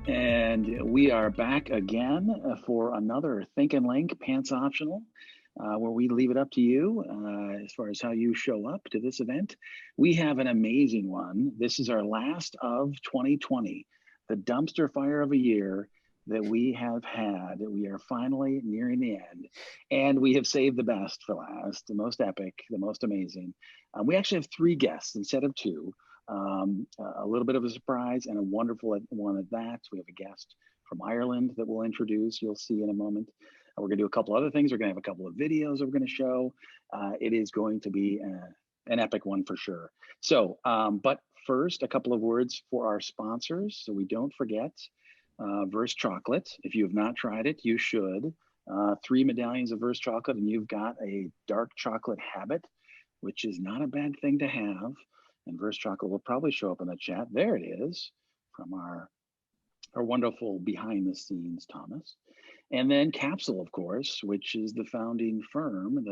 And we are back again for another Think and Link Pants Optional, where we leave it up to you as far as how you show up to this event. We have an amazing one. This is our last of 2020, the dumpster fire of a year that we have had. We are finally nearing the end, and we have saved the best for last, the most epic, the most amazing. We actually have 3 guests instead of 2. A little bit of a surprise and a wonderful one at that. We have a guest from Ireland that we'll introduce. You'll see in a moment. We're going to do a couple other things. We're going to have a couple of videos that we're going to show. It is going to be an epic one for sure. So, but first, a couple of words for our sponsors. So we don't forget Verse Chocolate. If you have not tried it, you should. 3 medallions of Verse Chocolate, and you've got a dark chocolate habit, which is not a bad thing to have. And Verse Chocolate will probably show up in the chat. There it is, from our wonderful behind the scenes Thomas. And then Capsule, of course, which is the founding firm,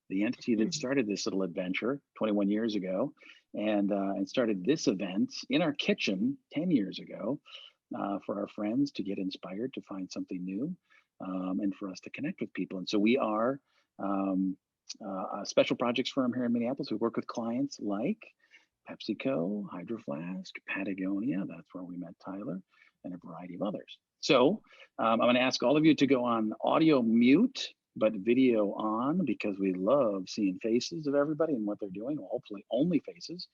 the entity that started this little adventure 21 years ago, and started this event in our kitchen 10 years ago for our friends to get inspired to find something new, and for us to connect with people. And so we are a special projects firm here in Minneapolis. We work with clients like PepsiCo, Hydro Flask, Patagonia, that's where we met Tyler, and a variety of others. So I'm going to ask all of you to go on audio mute, but video on, because we love seeing faces of everybody and what they're doing, well, hopefully only faces.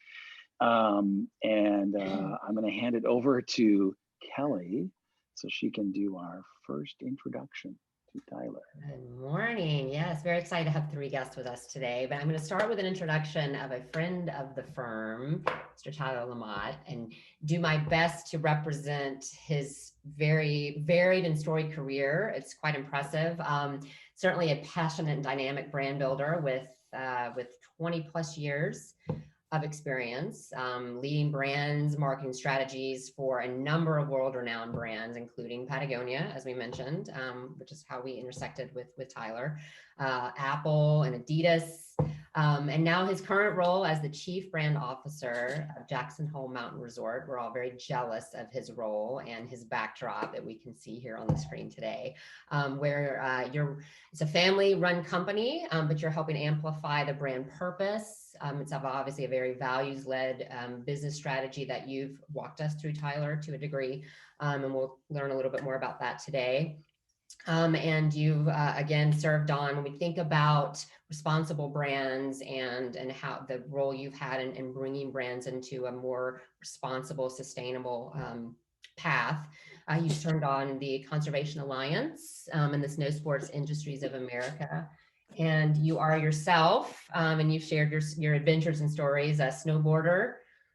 I'm going to hand it over to Kelly so she can do our first introduction to Tyler. Good morning. Yes, very excited to have 3 guests with us today, but I'm going to start with an introduction of a friend of the firm, Mr. Tyler LaMotte, and do my best to represent his very varied and storied career. It's quite impressive. Certainly a passionate and dynamic brand builder with 20 plus years of experience, leading brands, marketing strategies for a number of world-renowned brands, including Patagonia, as we mentioned, which is how we intersected with Tyler, Apple and Adidas, and now his current role as the Chief Brand Officer of Jackson Hole Mountain Resort. We're all very jealous of his role and his backdrop that we can see here on the screen today, where it's a family-run company, but you're helping amplify the brand purpose. It's obviously a very values-led business strategy that you've walked us through, Tyler, to a degree, and we'll learn a little bit more about that today. And you've, again, served on, when we think about responsible brands and how the role you've had in bringing brands into a more responsible, sustainable path, you turned on the Conservation Alliance and the Snow Sports Industries of America. And you are yourself, and you've shared your adventures and stories, a snowboarder,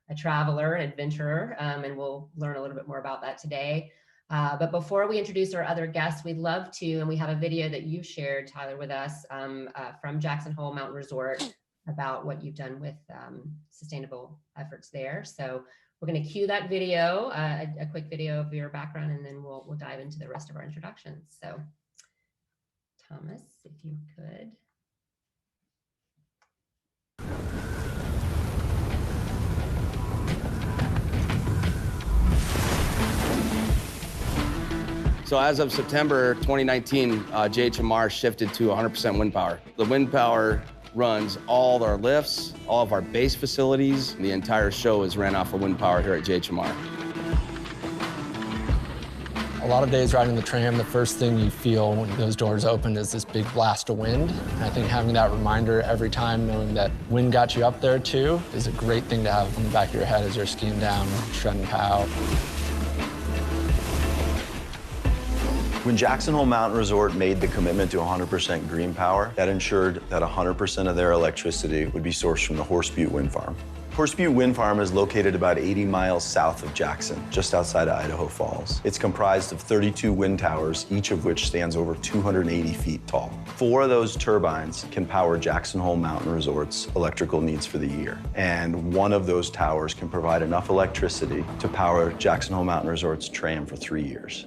a traveler, an adventurer, and we'll learn a little bit more about that today. But before we introduce our other guests, we'd love to, and we have a video that you've shared, Tyler, with us from Jackson Hole Mountain Resort about what you've done with sustainable efforts there. So we're going to cue that video, a quick video of your background, and then we'll dive into the rest of our introductions. So Thomas, if you could. So as of September 2019, JHMR shifted to 100% wind power. The wind power runs all our lifts, all of our base facilities. The entire show is ran off of wind power here at JHMR. A lot of days riding the tram, the first thing you feel when those doors open is this big blast of wind. And I think having that reminder every time, knowing that wind got you up there too, is a great thing to have in the back of your head as you're skiing down, shredding pow. When Jackson Hole Mountain Resort made the commitment to 100% green power, that ensured that 100% of their electricity would be sourced from the Horse Butte Wind Farm. Horse Butte Wind Farm is located about 80 miles south of Jackson, just outside of Idaho Falls. It's comprised of 32 wind towers, each of which stands over 280 feet tall. 4 of those turbines can power Jackson Hole Mountain Resort's electrical needs for the year. And 1 of those towers can provide enough electricity to power Jackson Hole Mountain Resort's tram for 3 years.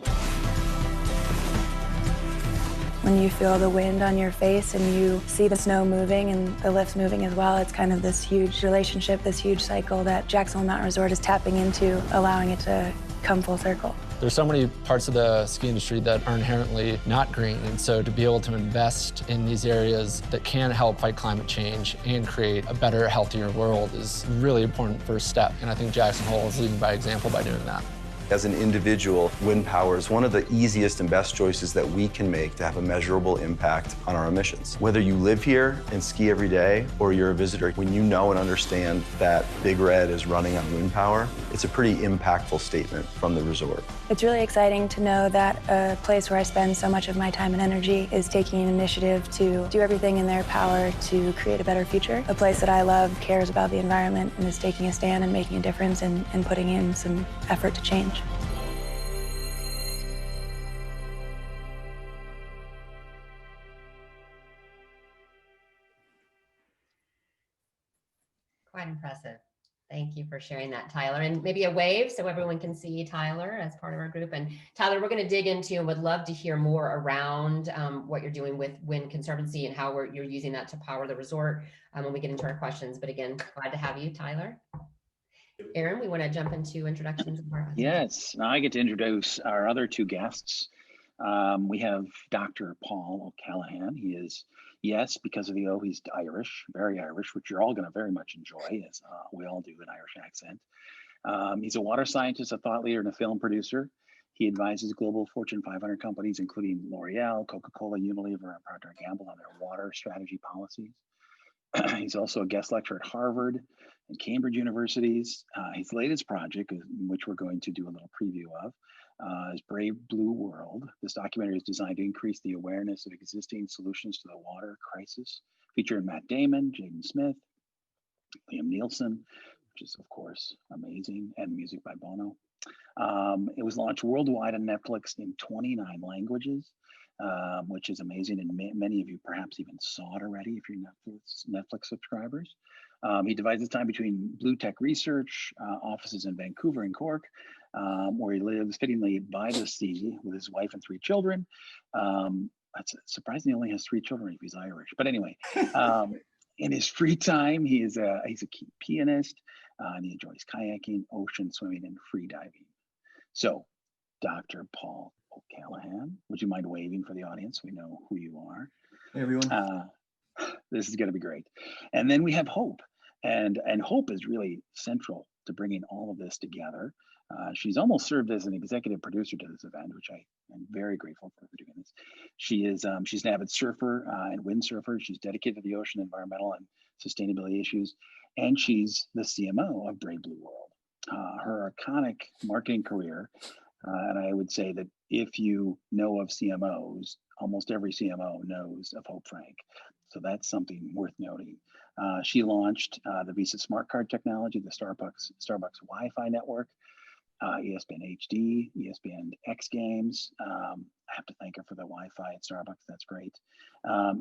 When you feel the wind on your face and you see the snow moving and the lifts moving as well, it's kind of this huge relationship, this huge cycle that Jackson Hole Mountain Resort is tapping into, allowing it to come full circle. There's so many parts of the ski industry that are inherently not green, and so to be able to invest in these areas that can help fight climate change and create a better, healthier world is a really important first step, and I think Jackson Hole is leading by example by doing that. As an individual, wind power is one of the easiest and best choices that we can make to have a measurable impact on our emissions. Whether you live here and ski every day or you're a visitor, when you know and understand that Big Red is running on wind power, it's a pretty impactful statement from the resort. It's really exciting to know that a place where I spend so much of my time and energy is taking an initiative to do everything in their power to create a better future. A place that I love cares about the environment and is taking a stand and making a difference and putting in some effort to change. Quite impressive. Thank you for sharing that, Tyler. And maybe a wave so everyone can see Tyler as part of our group. And Tyler, we're going to dig into and would love to hear more around what you're doing with Wind Conservancy and how you're using that to power the resort when we get into our questions. But again, glad to have you, Tyler. Aaron, we want to jump into introductions. Yes, now I get to introduce our other two guests. We have Dr. Paul O'Callaghan. He is, yes, because of the O, he's Irish, very Irish, which you're all going to very much enjoy, as we all do, an Irish accent. He's a water scientist, a thought leader, and a film producer. He advises global Fortune 500 companies, including L'Oreal, Coca-Cola, Unilever, and Procter & Gamble on their water strategy policies. He's also a guest lecturer at Harvard and Cambridge universities. His latest project, which we're going to do a little preview of, is Brave Blue World. This documentary is designed to increase the awareness of existing solutions to the water crisis, featuring Matt Damon, Jaden Smith, Liam Neeson, which is, of course, amazing, and music by Bono. It was launched worldwide on Netflix in 29 languages, which is amazing, and many of you perhaps even saw it already if you're Netflix subscribers. He divides his time between blue tech research, offices in Vancouver and Cork, where he lives fittingly by the sea with his wife and 3 children. That's surprising, he only has 3 children if he's Irish. But anyway, in his free time, he's a pianist, and he enjoys kayaking, ocean swimming, and free diving. So, Dr. Paul O'Callaghan, would you mind waving for the audience? We know who you are. Hey, everyone. This is going to be great. And then we have Hope, and Hope is really central to bringing all of this together. She's almost served as an executive producer to this event, which I am very grateful for doing this. She's an avid surfer and windsurfer. She's dedicated to the ocean, environmental, and sustainability issues, and she's the CMO of Brave Blue World. Her iconic marketing career, and I would say that if you know of CMOs, almost every CMO knows of Hope Frank. So that's something worth noting. She launched the Visa Smart Card technology, the Starbucks Wi-Fi network, ESPN HD, ESPN X Games. I have to thank her for the Wi-Fi at Starbucks. That's great.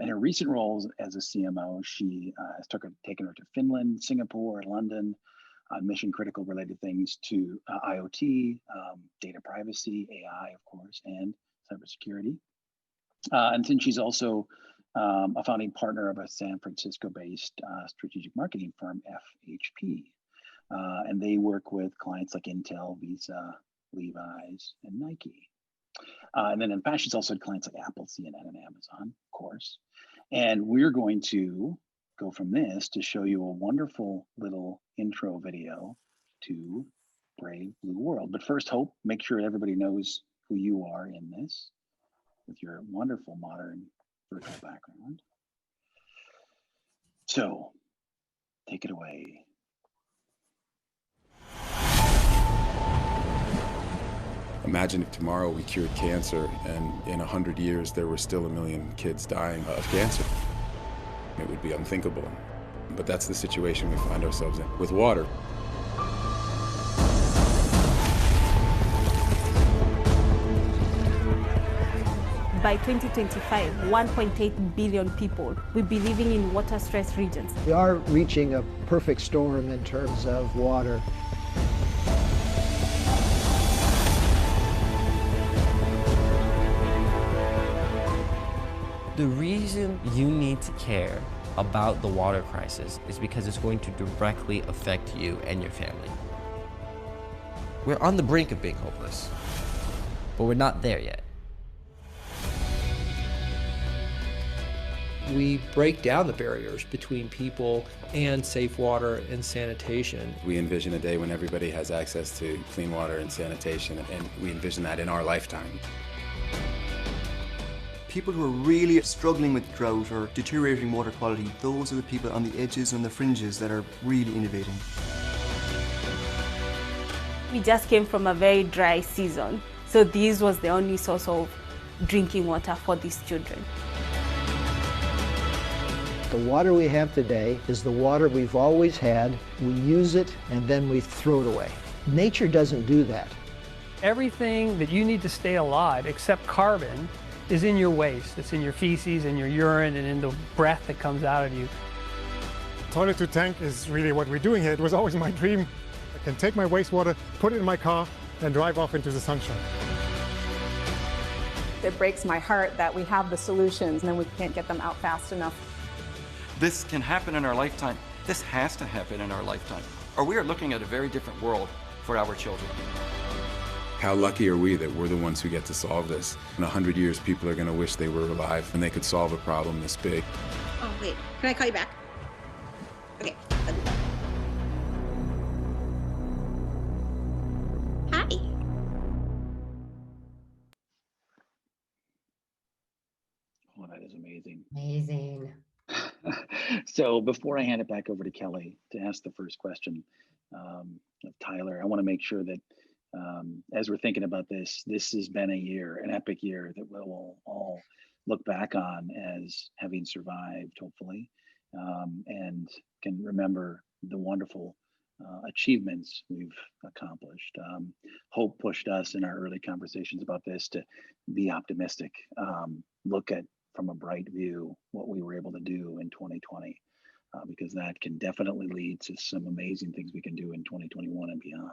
In her recent roles as a CMO, she has taken her to Finland, Singapore, London, on mission critical related things to IoT, data privacy, AI, of course, and cybersecurity. And then she's also a founding partner of a San Francisco-based strategic marketing firm, FHP. And they work with clients like Intel, Visa, Levi's, and Nike. And then in fashion, she's also had clients like Apple, CNN, and Amazon, of course. And we're going to go from this to show you a wonderful little intro video to Brave Blue World. But first, Hope, make sure everybody knows who you are in this with your wonderful modern virtual background. So, take it away. Imagine if tomorrow we cured cancer and in 100 years there were still 1 million kids dying of cancer. It would be unthinkable. But that's the situation we find ourselves in with water. By 2025, 1.8 billion people will be living in water-stressed regions. We are reaching a perfect storm in terms of water. The reason you need to care about the water crisis is because it's going to directly affect you and your family. We're on the brink of being hopeless. but we're not there yet. We break down the barriers between people and safe water and sanitation. We envision a day when everybody has access to clean water and sanitation, and we envision that in our lifetime. People who are really struggling with drought or deteriorating water quality, those are the people on the edges and the fringes that are really innovating. We just came from a very dry season, so this was the only source of drinking water for these children. The water we have today is the water we've always had. We use it and then we throw it away. Nature doesn't do that. Everything that you need to stay alive except carbon is in your waste. It's in your feces, in your urine, and in the breath that comes out of you. Toilet to tank is really what we're doing here. It was always my dream. I can take my wastewater, put it in my car, and drive off into the sunshine. It breaks my heart that we have the solutions and then we can't get them out fast enough. This can happen in our lifetime. This has to happen in our lifetime, or we are looking at a very different world for our children. How lucky are we that we're the ones who get to solve this? In 100 years, people are going to wish they were alive and they could solve a problem this big. Oh, wait. Can I call you back? Okay. Hi. Oh, that is amazing. Amazing. So before I hand it back over to Kelly to ask the first question of Tyler, I want to make sure that as we're thinking about this, this has been a year, an epic year that we'll all look back on as having survived, hopefully, and can remember the wonderful achievements we've accomplished. Hope pushed us in our early conversations about this to be optimistic, look at from a bright view what we were able to do in 2020, because that can definitely lead to some amazing things we can do in 2021 and beyond.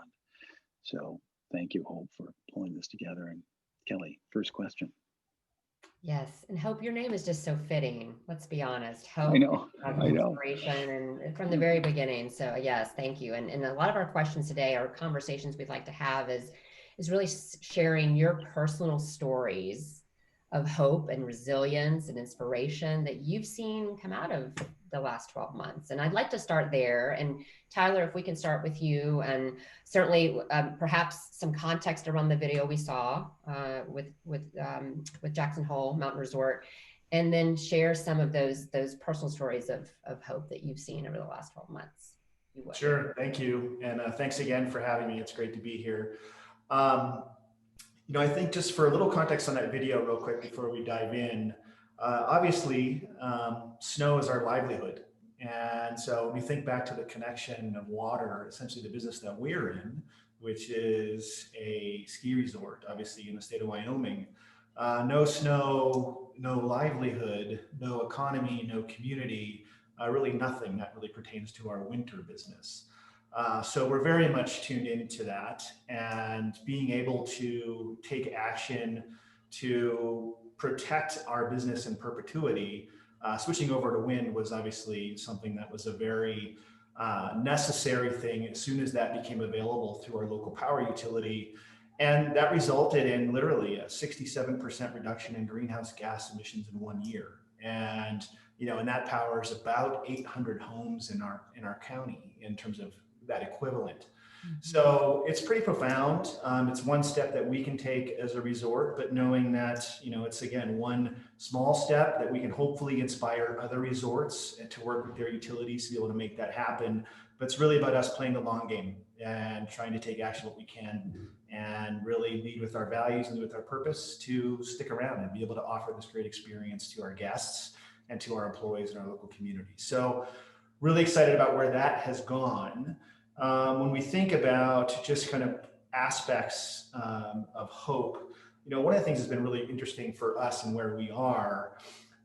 So thank you, Hope, for pulling this together. And Kelly, first question. Yes, and Hope, your name is just so fitting. Let's be honest. Hope, I know. Inspiration, and from the very beginning. So yes, thank you. And a lot of our questions today, or conversations we'd like to have, is really sharing your personal stories of hope and resilience and inspiration that you've seen come out of the last 12 months. And I'd like to start there. And Tyler, if we can start with you, and certainly perhaps some context around the video we saw with Jackson Hole Mountain Resort, and then share some of those personal stories of hope that you've seen over the last 12 months. Sure, thank you. And thanks again for having me. It's great to be here. I think just for a little context on that video real quick before we dive in, obviously snow is our livelihood. And so when we think back to the connection of water, essentially the business that we're in, which is a ski resort, obviously in the state of Wyoming, no snow, no livelihood, no economy, no community, really nothing that really pertains to our winter business. So we're very much tuned into that, and being able to take action to protect our business in perpetuity. Switching over to wind was obviously something that was a very necessary thing as soon as that became available through our local power utility. And that resulted in literally a 67% reduction in greenhouse gas emissions in 1 year. And that powers about 800 homes in our county in terms of that equivalent. So it's pretty profound. It's one step that we can take as a resort, but knowing that, it's again, one small step that we can hopefully inspire other resorts to work with their utilities to be able to make that happen. But it's really about us playing the long game and trying to take action what we can, and really lead with our values and with our purpose to stick around and be able to offer this great experience to our guests and to our employees in our local community. So really excited about where that has gone. When we think about just kind of aspects of hope, one of the things that's been really interesting for us and where we are,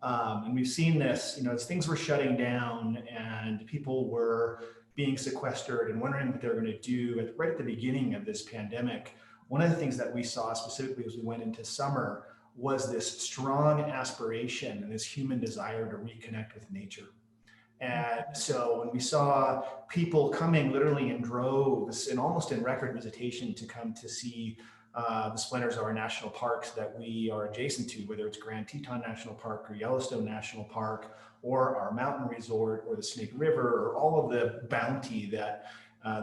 and we've seen this, as things were shutting down and people were being sequestered and wondering what they were going to do right at the beginning of this pandemic, one of the things that we saw specifically as we went into summer was this strong aspiration and this human desire to reconnect with nature. And so when we saw people coming literally in droves and almost in record visitation to come to see the splinters of our national parks that we are adjacent to, whether it's Grand Teton National Park or Yellowstone National Park, or our mountain resort, or the Snake River, or all of the bounty that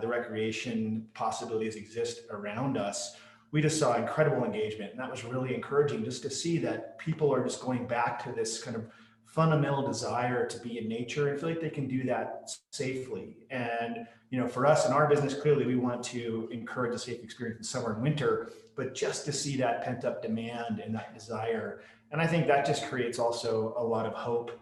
the recreation possibilities exist around us. We just saw incredible engagement, and that was really encouraging just to see that people are just going back to this kind of fundamental desire to be in nature and feel like they can do that safely. And for us in our business, clearly we want to encourage a safe experience in summer and winter, but just to see that pent up demand and that desire. And I think that just creates also a lot of hope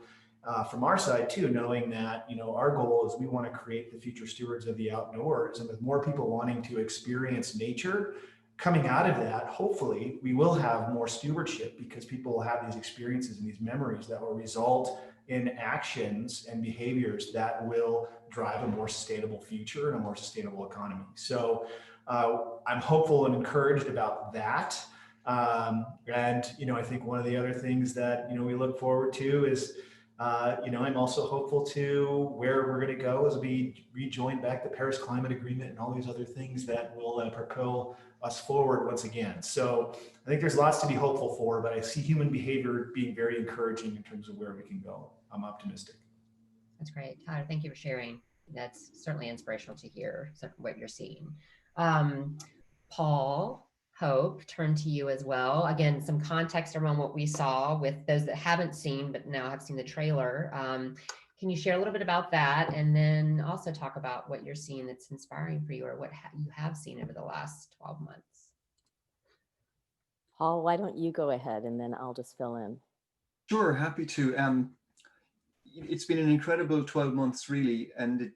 from our side too, knowing that our goal is we want to create the future stewards of the outdoors, and with more people wanting to experience nature, coming out of that, hopefully we will have more stewardship, because people will have these experiences and these memories that will result in actions and behaviors that will drive a more sustainable future and a more sustainable economy. So I'm hopeful and encouraged about that. And I think one of the other things that we look forward to is I'm also hopeful to where we're going to go as we rejoin back the Paris Climate Agreement and all these other things that will propel us forward once again. So I think there's lots to be hopeful for, but I see human behavior being very encouraging in terms of where we can go. I'm optimistic. That's great. Tyler, thank you for sharing. That's certainly inspirational to hear what you're seeing. Paul, Hope, turn to you as well. Again, some context around what we saw with those that haven't seen, but now have seen the trailer. Can you share a little bit about that, and then also talk about what you're seeing that's inspiring for you, or what you have seen over the last 12 months? Paul, why don't you go ahead, and then I'll just fill in. Sure, happy to. It's been an incredible 12 months, really, and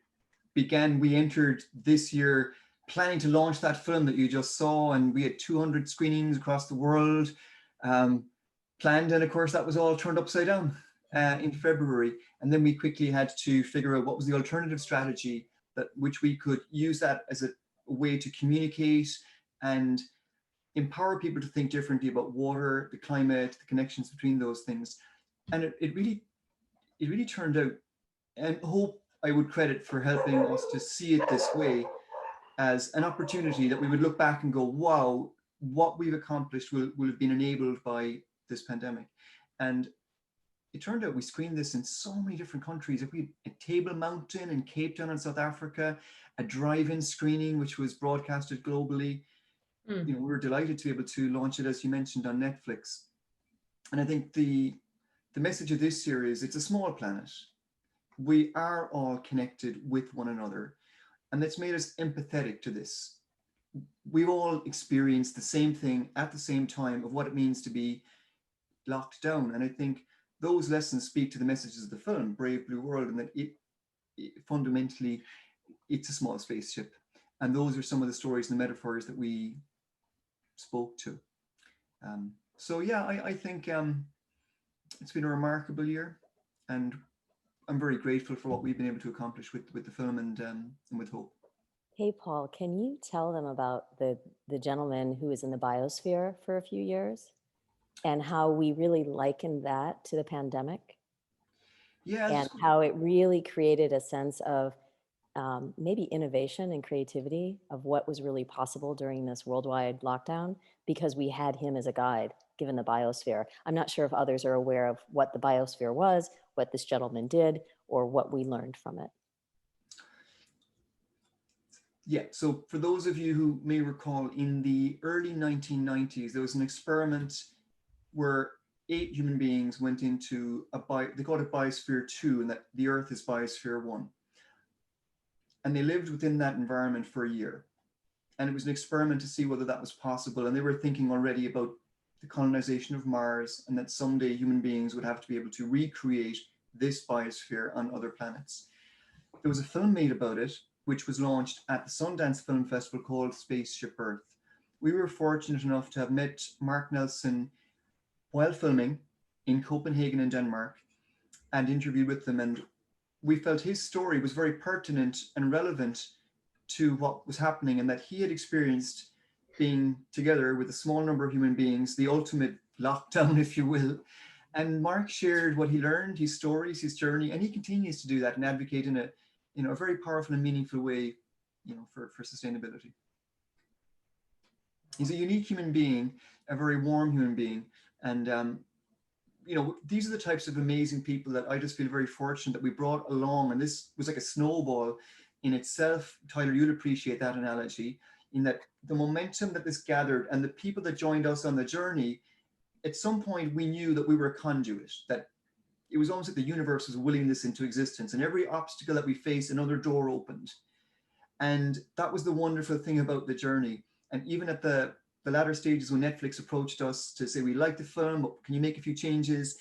we entered this year planning to launch that film that you just saw, and we had 200 screenings across the world planned, and of course that was all turned upside down in February. And then we quickly had to figure out what was the alternative strategy which we could use that as a way to communicate and empower people to think differently about water, the climate, the connections between those things. And it really turned out, and Hope I would credit for helping us to see it this way, as an opportunity that we would look back and go, wow, what we've accomplished will have been enabled by this pandemic. And it turned out we screened this in so many different countries. If we had Table Mountain in Cape Town in South Africa, a drive-in screening, which was broadcasted globally. We were delighted to be able to launch it, as you mentioned, on Netflix. And I think the message of this series, it's a small planet. We are all connected with one another. And that's made us empathetic to this. We've all experienced the same thing at the same time of what it means to be locked down. And I think those lessons speak to the messages of the film, Brave Blue World, and that it fundamentally, it's a small spaceship. And those are some of the stories and the metaphors that we spoke to. So yeah, I think it's been a remarkable year, and I'm very grateful for what we've been able to accomplish with the film and with Hope. Hey, Paul, can you tell them about the gentleman who was in the Biosphere for a few years and how we really likened that to the pandemic? Yeah. And how it really created a sense of maybe innovation and creativity of what was really possible during this worldwide lockdown, because we had him as a guide, given the Biosphere. I'm not sure if others are aware of what the Biosphere was, what this gentleman did, or what we learned from it. Yeah, so for those of you who may recall, in the early 1990s, there was an experiment where 8 human beings went into they called it Biosphere 2, and that the Earth is Biosphere 1. And they lived within that environment for a year. And it was an experiment to see whether that was possible. And they were thinking already about the colonization of Mars, and that someday human beings would have to be able to recreate this biosphere on other planets. There was a film made about it, which was launched at the Sundance Film Festival, called Spaceship Earth. We were fortunate enough to have met Mark Nelson while filming in Copenhagen in Denmark and interviewed with them. And we felt his story was very pertinent and relevant to what was happening, and that he had experienced being together with a small number of human beings, the ultimate lockdown, if you will. And Mark shared what he learned, his stories, his journey, and he continues to do that and advocate in a very powerful and meaningful way, for sustainability. He's a unique human being, a very warm human being. And, you know, these are the types of amazing people that I just feel very fortunate that we brought along. And this was like a snowball in itself. Tyler, you'll appreciate that analogy, in that the momentum that this gathered and the people that joined us on the journey, at some point we knew that we were a conduit, that it was almost like the universe was willing this into existence, and every obstacle that we faced, another door opened. And that was the wonderful thing about the journey. And even at the latter stages when Netflix approached us to say, we like the film, but can you make a few changes?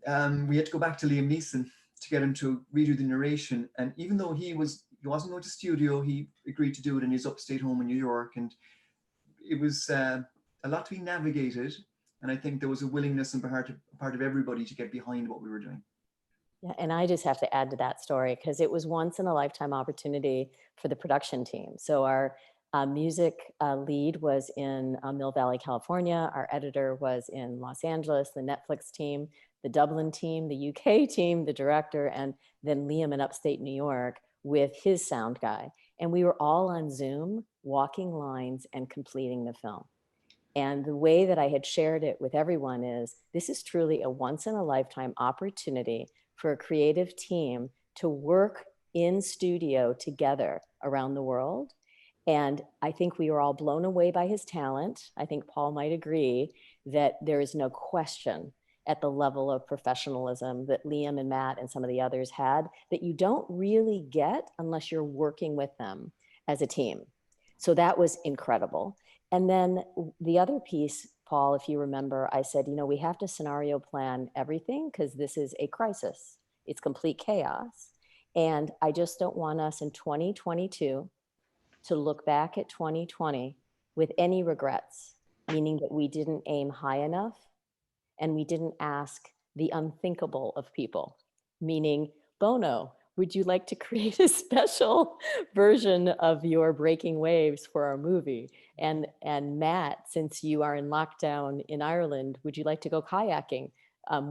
We had to go back to Liam Neeson to get him to redo the narration. And even though he wasn't going to studio, he agreed to do it in his upstate home in New York. And it was a lot to be navigated. And I think there was a willingness on part of everybody to get behind what we were doing. Yeah, and I just have to add to that story because it was once in a lifetime opportunity for the production team. So our music lead was in Mill Valley, California. Our editor was in Los Angeles, the Netflix team, the Dublin team, the UK team, the director, and then Liam in upstate New York with his sound guy. And we were all on Zoom, walking lines and completing the film. And the way that I had shared it with everyone is, this is truly a once in a lifetime opportunity for a creative team to work in studio together around the world. And I think we were all blown away by his talent. I think Paul might agree that there is no question at the level of professionalism that Liam and Matt and some of the others had that you don't really get unless you're working with them as a team. So that was incredible. And then the other piece, Paul, if you remember, I said, you know, we have to scenario plan everything because this is a crisis. It's complete chaos. And I just don't want us in 2022 to look back at 2020 with any regrets, meaning that we didn't aim high enough and we didn't ask the unthinkable of people, meaning, Bono, would you like to create a special version of your Breaking Waves for our movie? And Matt, since you are in lockdown in Ireland, would you like to go kayaking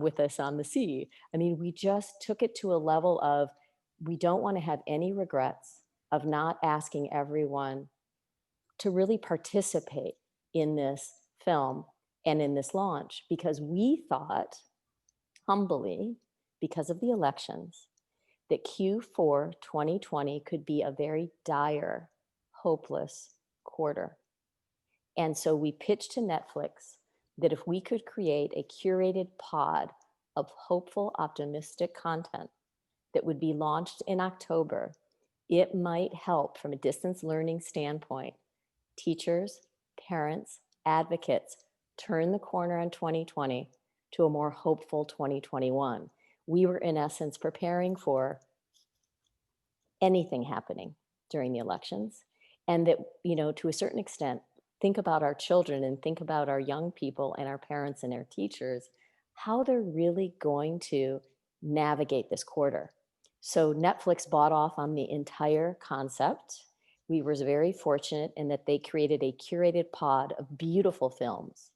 with us on the sea? I mean, we just took it to a level of, we don't want to have any regrets of not asking everyone to really participate in this film and in this launch, because we thought, humbly, because of the elections, that Q4 2020 could be a very dire, hopeless quarter. And so we pitched to Netflix that if we could create a curated pod of hopeful, optimistic content that would be launched in October, it might help from a distance learning standpoint, teachers, parents, advocates, turn the corner on 2020 to a more hopeful 2021. We were in essence preparing for anything happening during the elections. And that, you know, to a certain extent, think about our children and think about our young people and our parents and our teachers, how they're really going to navigate this quarter. So Netflix bought off on the entire concept. We were very fortunate in that they created a curated pod of beautiful films.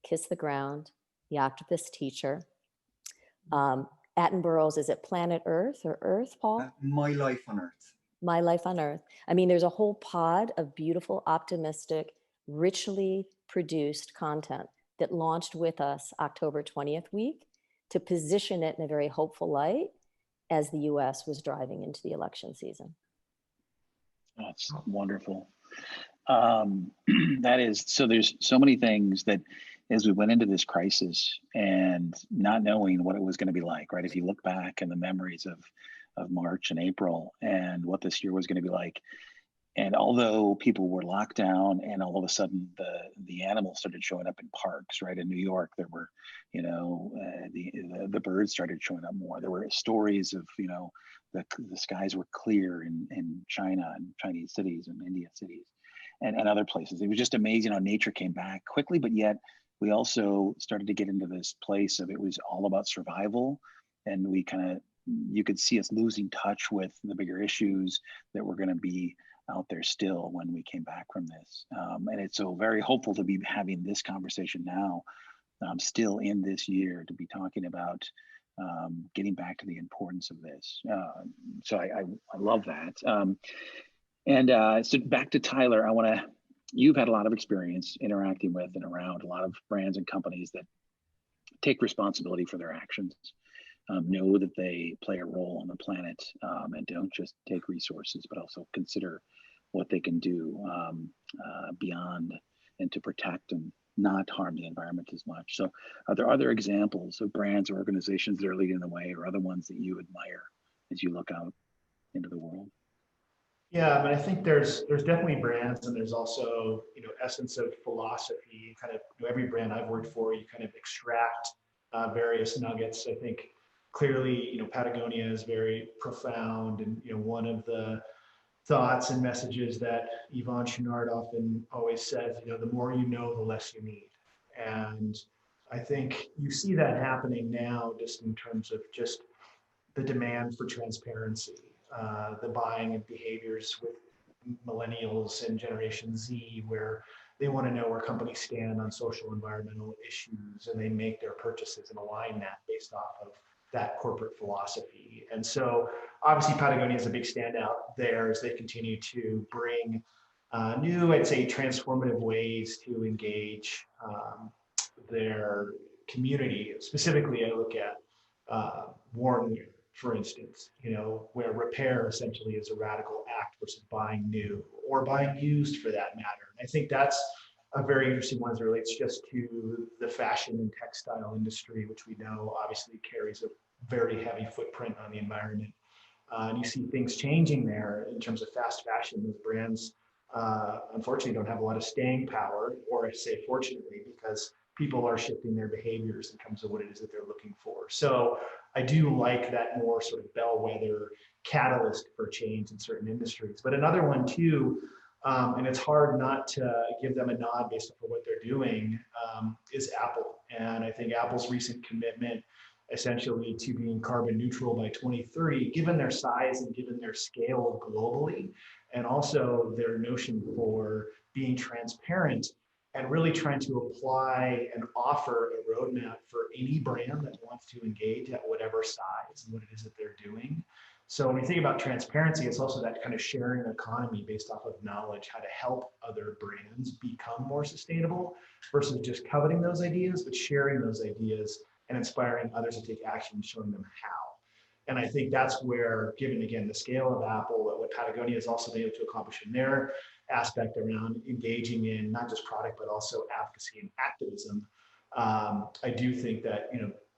Kiss the Ground, The Octopus Teacher, Attenborough's, is it Planet Earth or Earth, Paul? My Life on Earth. My Life on Earth. I mean, there's a whole pod of beautiful, optimistic, richly produced content that launched with us October 20th week to position it in a very hopeful light as the US was driving into the election season. That's wonderful. That is, so there's so many things that as we went into this crisis and not knowing what it was going to be like, right? If you look back in the memories of March and April and what this year was going to be like, and although people were locked down and all of a sudden the animals started showing up in parks, right? In New York, there were, you know, the birds started showing up more. There were stories of, you know, the skies were clear in China and Chinese cities and India cities and other places. It was just amazing how nature came back quickly, but yet we also started to get into this place of it was all about survival. And we kind of, you could see us losing touch with the bigger issues that were going to be out there still when we came back from this. And it's so very hopeful to be having this conversation now, still in this year, to be talking about getting back to the importance of this. So I love that. So back to Tyler, I want to you've had a lot of experience interacting with and around a lot of brands and companies that take responsibility for their actions, know that they play a role on the planet, and don't just take resources, but also consider what they can do beyond, and to protect and not harm the environment as much. So are there other examples of brands or organizations that are leading the way, or other ones that you admire as you look out into the world? Yeah, I mean, I think there's definitely brands, and there's also, essence of philosophy. Kind of, every brand I've worked for, you kind of extract various nuggets. I think clearly, Patagonia is very profound, and one of the thoughts and messages that Yvon Chouinard often always says, the more you know, the less you need. And I think you see that happening now, just in terms of just the demand for transparency, the buying and behaviors with millennials and Generation Z, where they want to know where companies stand on social environmental issues, and they make their purchases and align that based off of that corporate philosophy. And so obviously Patagonia is a big standout there as they continue to bring new, I'd say, transformative ways to engage their community. Specifically, I look at worn, for instance, where repair essentially is a radical act versus buying new or buying used, for that matter. And I think that's a very interesting one as it relates just to the fashion and textile industry, which we know obviously carries a very heavy footprint on the environment. And you see things changing there in terms of fast fashion. Those brands, unfortunately, don't have a lot of staying power, or I say fortunately, because people are shifting their behaviors in terms of what it is that they're looking for. So I do like that more sort of bellwether catalyst for change in certain industries. But another one too, and it's hard not to give them a nod based on what they're doing, is Apple. And I think Apple's recent commitment essentially to being carbon neutral by 2030, given their size and given their scale globally, and also their notion for being transparent and really trying to apply and offer a roadmap for any brand that wants to engage at whatever size and what it is that they're doing. So when we think about transparency, it's also that kind of sharing economy based off of knowledge, how to help other brands become more sustainable versus just coveting those ideas, but sharing those ideas and inspiring others to take action, showing them how. And I think that's where, given again the scale of Apple, what Patagonia has also been able to accomplish in their aspect around engaging in not just product, but also advocacy and activism, I do think that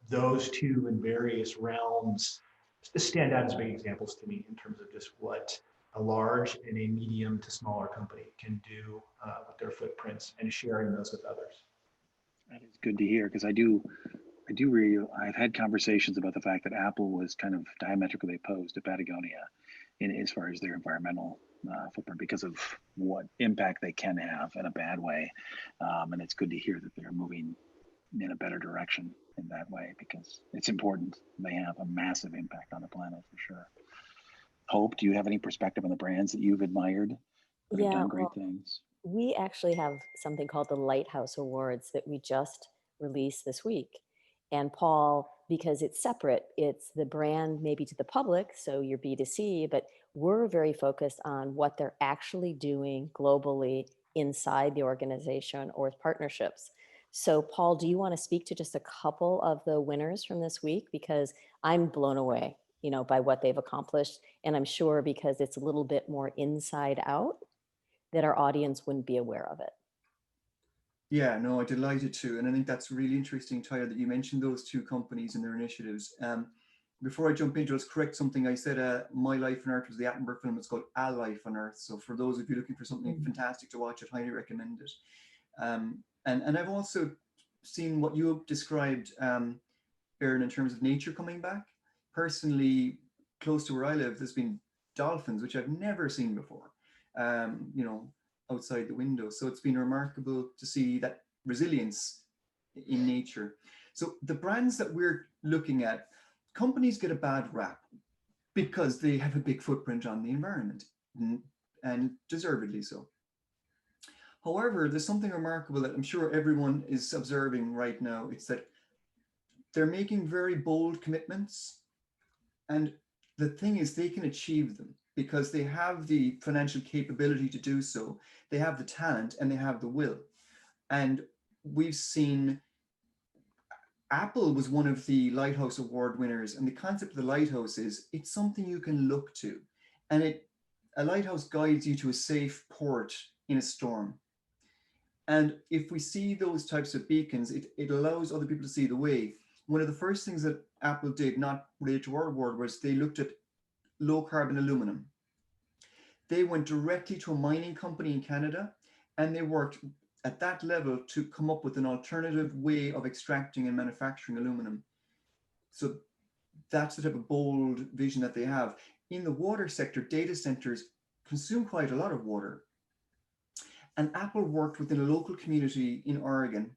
those two in various realms stand out as big examples to me in terms of just what a large and a medium to smaller company can do with their footprints and sharing those with others. That is good to hear, because I've had conversations about the fact that Apple was kind of diametrically opposed to Patagonia as far as their environmental footprint, because of what impact they can have in a bad way. And it's good to hear that they're moving in a better direction in that way, because it's important. They have a massive impact on the planet for sure. Hope, do you have any perspective on the brands that you've admired that have done great things? We actually have something called the Lighthouse Awards that we just released this week. And Paul, because it's separate, it's the brand maybe to the public, so you're B2C, but we're very focused on what they're actually doing globally inside the organization or with partnerships. So Paul, do you want to speak to just a couple of the winners from this week? Because I'm blown away, by what they've accomplished. And I'm sure because it's a little bit more inside out that our audience wouldn't be aware of it. Yeah, no, I'm delighted to. And I think that's really interesting, Tyler, that you mentioned those two companies and their initiatives. Before I jump into it, let's correct something. I said My Life on Earth was the Attenborough film. It's called A Life on Earth. So for those of you looking for something fantastic to watch, I'd highly recommend it. And I've also seen what you described, Erin, in terms of nature coming back. Personally, close to where I live, there's been dolphins, which I've never seen before, outside the window. So it's been remarkable to see that resilience in nature. So the brands that we're looking at, companies get a bad rap because they have a big footprint on the environment, and deservedly so. However, there's something remarkable that I'm sure everyone is observing right now. It's that they're making very bold commitments, and the thing is they can achieve them. because they have the financial capability to do so. They have the talent and they have the will. And we've seen Apple was one of the Lighthouse Award winners. And the concept of the lighthouse is it's something you can look to. And a lighthouse guides you to a safe port in a storm. And if we see those types of beacons, it allows other people to see the way. One of the first things that Apple did, not related to our award, was they looked at low carbon aluminum. They went directly to a mining company in Canada, and they worked at that level to come up with an alternative way of extracting and manufacturing aluminum. So that's the type of bold vision that they have. In the water sector, data centers consume quite a lot of water. And Apple worked within a local community in Oregon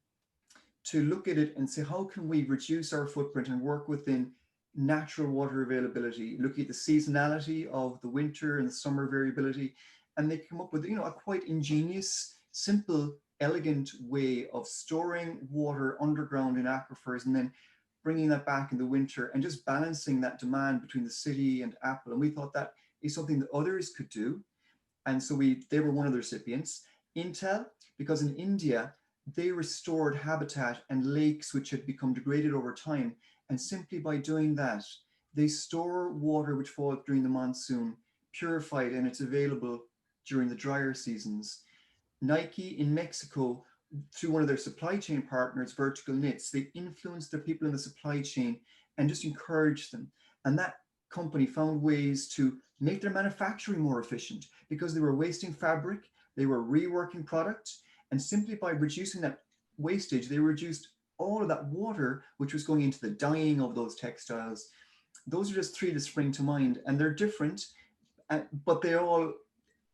to look at it and say, how can we reduce our footprint and work within natural water availability, looking at the seasonality of the winter and the summer variability. And they come up with, a quite ingenious, simple, elegant way of storing water underground in aquifers and then bringing that back in the winter and just balancing that demand between the city and Apple. And we thought that is something that others could do. And so they were one of the recipients. Intel, because in India, they restored habitat and lakes which had become degraded over time. And simply by doing that, they store water which falls during the monsoon, purified, and it's available during the drier seasons. Nike in Mexico, through one of their supply chain partners, Vertical Knits, they influenced the people in the supply chain and just encouraged them. And that company found ways to make their manufacturing more efficient because they were wasting fabric, they were reworking product, and simply by reducing that wastage, they reduced all of that water, which was going into the dyeing of those textiles. Those are just three that spring to mind, and they're different, but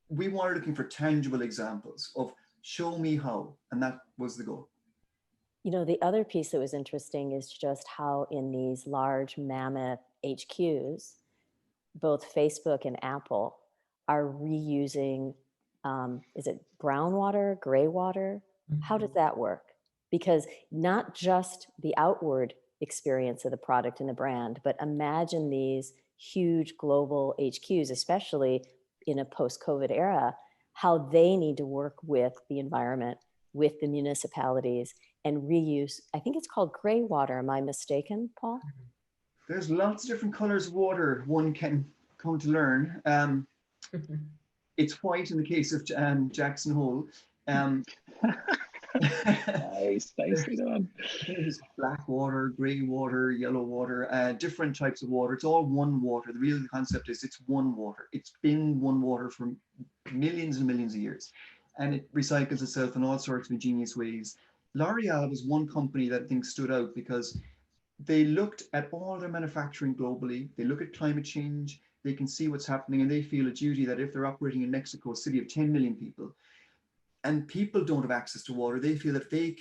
we were looking for tangible examples of show me how, and that was the goal. The other piece that was interesting is just how in these large mammoth HQs, both Facebook and Apple are reusing, is it brown water, gray water? Mm-hmm. How does that work? Because not just the outward experience of the product and the brand, but imagine these huge global HQs, especially in a post-COVID era, how they need to work with the environment, with the municipalities, and reuse. I think it's called gray water. Am I mistaken, Paul? There's lots of different colors of water one can come to learn. It's white in the case of Jackson Hole. Nicely done. There's black water, gray water, yellow water, different types of water. It's all one water. The real concept is it's one water. It's been one water for millions and millions of years. And it recycles itself in all sorts of ingenious ways. L'Oreal was one company that I think stood out because they looked at all their manufacturing globally. They look at climate change. They can see what's happening, and they feel a duty that if they're operating in Mexico, a city of 10 million people, and people don't have access to water, they feel that they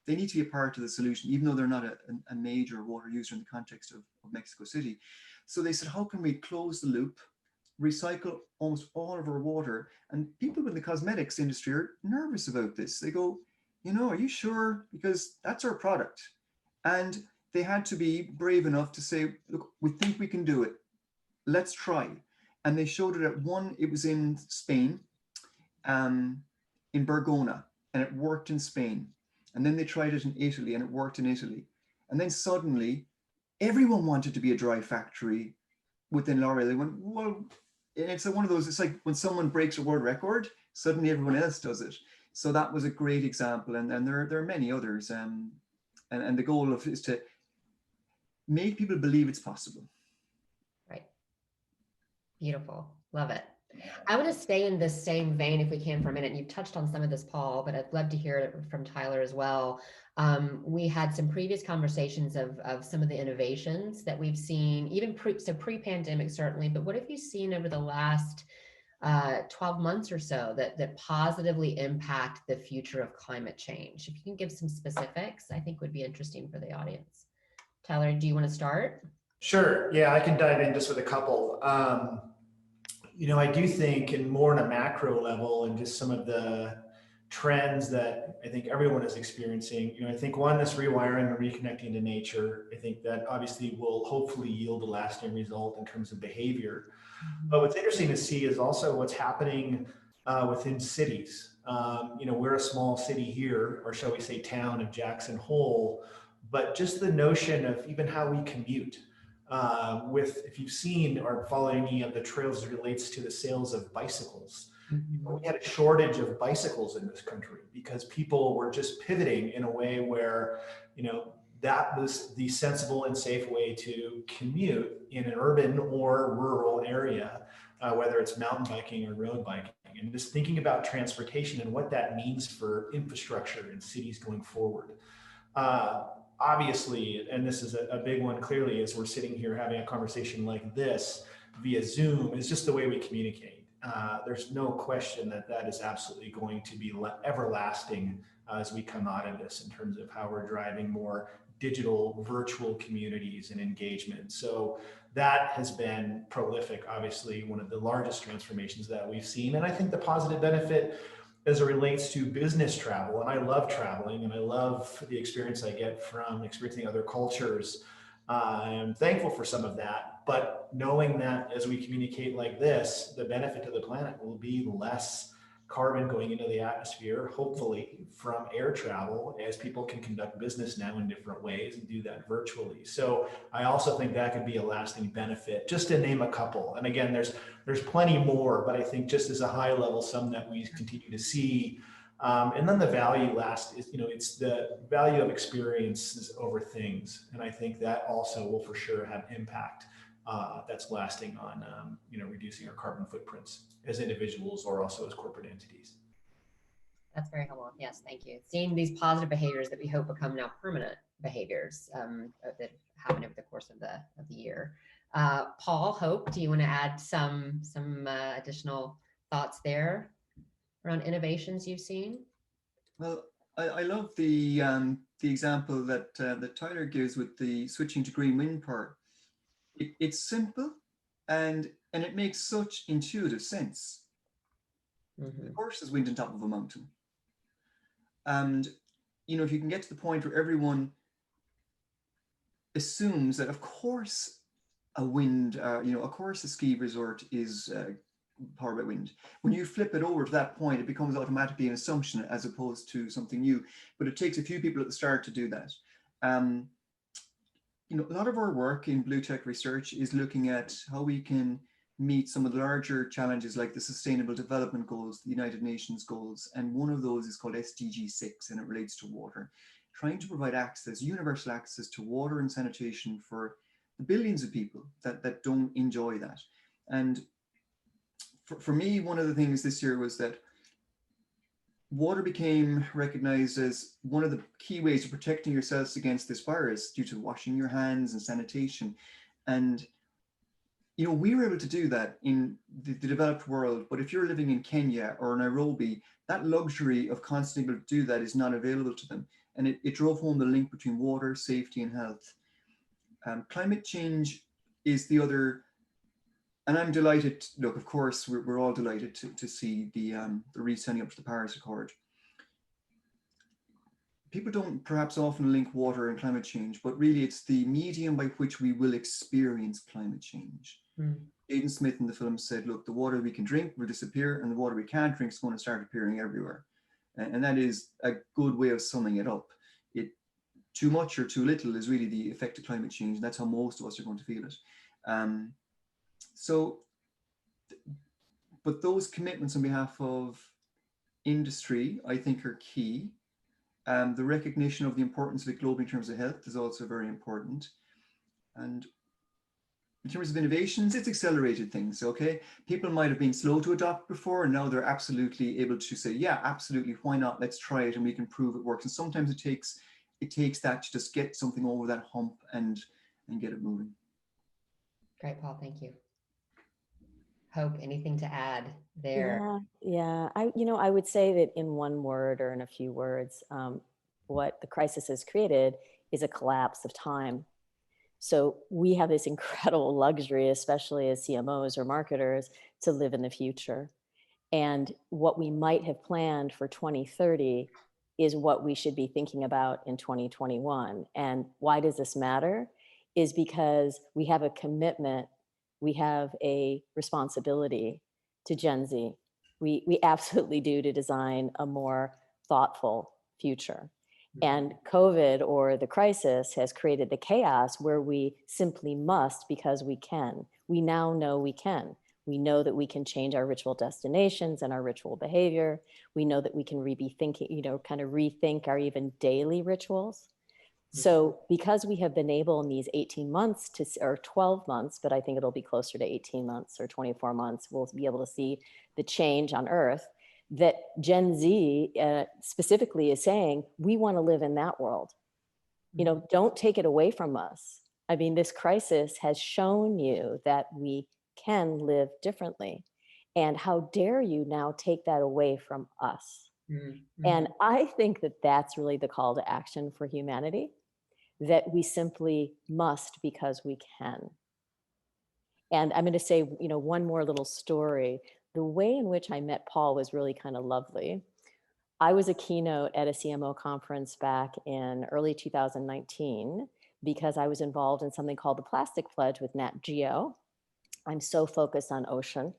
need to be a part of the solution, even though they're not a major water user in the context of Mexico City. So they said, how can we close the loop, recycle almost all of our water? And people in the cosmetics industry are nervous about this. They go, are you sure? Because that's our product. And they had to be brave enough to say, look, we think we can do it. Let's try. And they showed it it was in Spain, in Barcelona, and it worked in Spain. And then they tried it in Italy, and it worked in Italy. And then suddenly, everyone wanted to be a dry factory within L'Oreal. They went, well, and it's one of those, it's like when someone breaks a world record, suddenly everyone else does it. So that was a great example. And there are many others. And the goal is to make people believe it's possible. Right. Beautiful. Love it. I want to stay in this same vein if we can for a minute. You've touched on some of this, Paul, but I'd love to hear it from Tyler as well. We had some previous conversations of some of the innovations that we've seen, even pre-pandemic certainly, but what have you seen over the last 12 months or so that positively impact the future of climate change? If you can give some specifics, I think would be interesting for the audience. Tyler, do you want to start? Sure. Yeah, I can dive in just with a couple. I do think, and more on a macro level, and just some of the trends that I think everyone is experiencing. I think one, this rewiring and reconnecting to nature, I think that obviously will hopefully yield a lasting result in terms of behavior. But what's interesting to see is also what's happening within cities. We're a small city here, or shall we say town of Jackson Hole, but just the notion of even how we commute if you've seen or follow any of the trails as it relates to the sales of bicycles. We had a shortage of bicycles in this country because people were just pivoting in a way where, that was the sensible and safe way to commute in an urban or rural area, whether it's mountain biking or road biking. And just thinking about transportation and what that means for infrastructure in cities going forward. Obviously, and this is a big one clearly, as we're sitting here having a conversation like this via Zoom, is just the way we communicate. There's no question that is absolutely going to be everlasting as we come out of this in terms of how we're driving more digital virtual communities and engagement. So that has been prolific, obviously one of the largest transformations that we've seen. And I think the positive benefit as it relates to business travel, and I love traveling and I love the experience I get from experiencing other cultures. I'm thankful for some of that, but knowing that as we communicate like this, the benefit to the planet will be less carbon going into the atmosphere, hopefully from air travel, as people can conduct business now in different ways and do that virtually. So I also think that could be a lasting benefit, just to name a couple. And again, there's plenty more, but I think just as a high level, some that we continue to see. And then the value it's the value of experiences over things. And I think that also will for sure have impact that's lasting on, reducing our carbon footprints as individuals or also as corporate entities. That's very helpful. Yes, thank you. Seeing these positive behaviors that we hope become now permanent behaviors that happen over the course of the year. Paul, Hope, do you want to add some additional thoughts there around innovations you've seen? Well, I love the example that Tyler gives with the switching to green wind power. It's simple and it makes such intuitive sense. Of course, there's wind on top of a mountain. And, if you can get to the point where everyone assumes that, of course, of course, a ski resort is powered by wind. When you flip it over to that point, it becomes automatically an assumption as opposed to something new. But it takes a few people at the start to do that. A lot of our work in Blue Tech Research is looking at how we can meet some of the larger challenges like the Sustainable Development Goals, the United Nations goals. And one of those is called SDG 6, and it relates to water. Trying to provide access, universal access to water and sanitation for the billions of people that don't enjoy that. And for me, one of the things this year was that water became recognized as one of the key ways of protecting yourselves against this virus due to washing your hands and sanitation. And, we were able to do that in the developed world, but if you're living in Kenya or Nairobi, that luxury of constantly able to do that is not available to them. And it drove home the link between water, safety, and health. Climate change is the other. And I'm delighted, look, of course, we're all delighted to see the re-signing up to the Paris Accord. People don't perhaps often link water and climate change, but really it's the medium by which we will experience climate change. Jaden Smith in the film said, look, the water we can drink will disappear and the water we can't drink is going to start appearing everywhere. And that is a good way of summing it up. Too much or too little is really the effect of climate change. That's how most of us are going to feel it. But those commitments on behalf of industry, I think, are key. The recognition of the importance of it globally in terms of health is also very important. And in terms of innovations, it's accelerated things, okay? People might have been slow to adopt before, and now they're absolutely able to say, yeah, absolutely, why not? Let's try it and we can prove it works. And sometimes it takes that to just get something over that hump and get it moving. Great, Paul, thank you. Hope, anything to add there? Yeah. I would say that in one word or in a few words, what the crisis has created is a collapse of time. So we have this incredible luxury, especially as CMOs or marketers, to live in the future. And what we might have planned for 2030 is what we should be thinking about in 2021. And why does this matter? Is because we have a commitment, we have a responsibility to Gen Z. We absolutely do, to design a more thoughtful future. And COVID, or the crisis, has created the chaos where we simply must because we can. We now know we can. We know that we can change our ritual destinations and our ritual behavior. We know that we can be thinking, kind of rethink our even daily rituals. So because we have been able in these 18 months or 12 months, but I think it'll be closer to 18 months or 24 months, we'll be able to see the change on Earth, that Gen Z specifically is saying, we want to live in that world. Don't take it away from us. I mean, this crisis has shown you that we can live differently. And how dare you now take that away from us? And I think that that's really the call to action for humanity, that we simply must because we can. And I'm going to say, one more little story. The way in which I met Paul was really kind of lovely. I was a keynote at a CMO conference back in early 2019 because I was involved in something called the Plastic Pledge with Nat Geo. I'm so focused on ocean.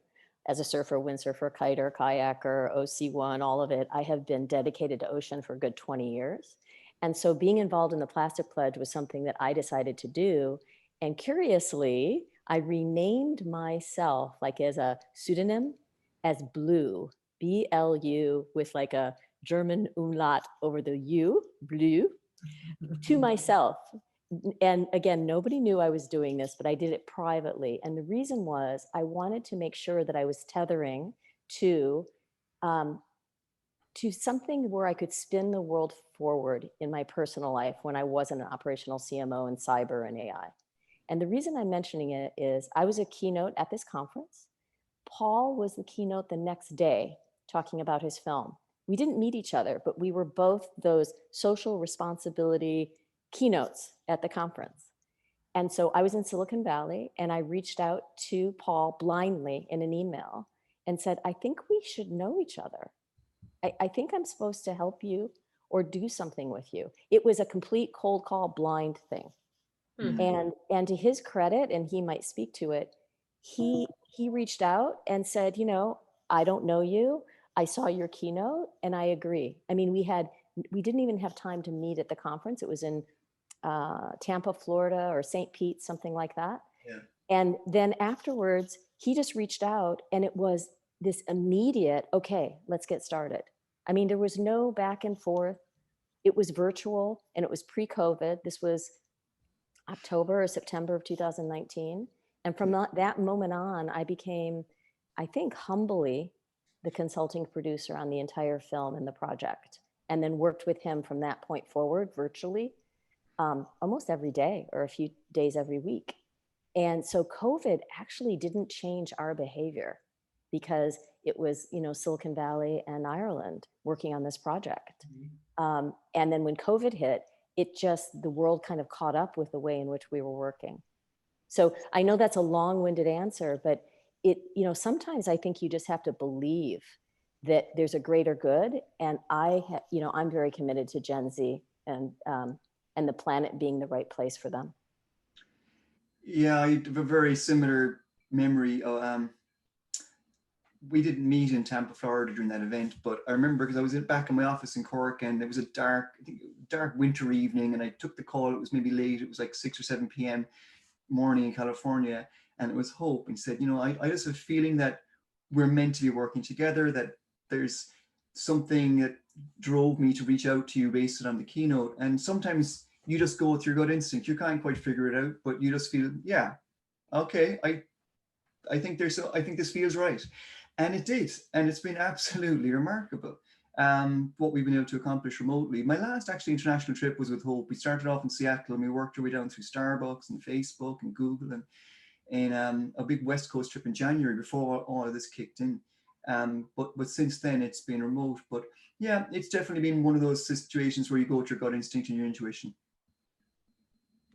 As a surfer, windsurfer, kiter, kayaker, OC1, all of it, I have been dedicated to ocean for a good 20 years. And so being involved in the Plastic Pledge was something that I decided to do. And curiously, I renamed myself, like as a pseudonym, as Blue, B-L-U, with like a German umlaut over the U, Blue, to myself. And again, nobody knew I was doing this, but I did it privately. And the reason was I wanted to make sure that I was tethering to something where I could spin the world forward in my personal life when I wasn't an operational CMO in cyber and AI. And the reason I'm mentioning it is I was a keynote at this conference. Paul was the keynote the next day talking about his film. We didn't meet each other, but we were both those social responsibility keynotes at the conference. And so I was in Silicon Valley and I reached out to Paul blindly in an email and said, I think we should know each other. I think I'm supposed to help you or do something with you. It was a complete cold call, blind thing. And to his credit, and he might speak to it, he reached out and said, I don't know you. I saw your keynote and I agree. I mean, we didn't even have time to meet at the conference. It was in Tampa, Florida, or St. Pete, something like that. Yeah. And then afterwards, he just reached out and it was this immediate, okay, let's get started. I mean, there was no back and forth. It was virtual and it was pre-COVID. This was October or September of 2019. And from that moment on, I became, I think, humbly the consulting producer on the entire film and the project, and then worked with him from that point forward virtually almost every day or a few days every week. And so COVID actually didn't change our behavior because it was, Silicon Valley and Ireland working on this project. And then when COVID hit, the world kind of caught up with the way in which we were working. So I know that's a long-winded answer, but sometimes I think you just have to believe that there's a greater good. And I'm very committed to Gen Z and the planet being the right place for them. Yeah, I have a very similar memory. We didn't meet in Tampa, Florida during that event, but I remember because I was back in my office in Cork and it was a dark winter evening and I took the call. It was maybe late. It was like 6 or 7 p.m. morning in California. And it was Hope. And he said, I just have a feeling that we're meant to be working together, that there's something that drove me to reach out to you based on the keynote. And sometimes you just go with your gut instinct. You can't quite figure it out, but you just feel, yeah, okay, I think this feels right. And it did. And it's been absolutely remarkable what we've been able to accomplish remotely. My last actually international trip was with Hope. We started off in Seattle and we worked our way down through Starbucks and Facebook and Google and a big West Coast trip in January before all of this kicked in. But since then it's been remote. But yeah, it's definitely been one of those situations where you go with your gut instinct and your intuition.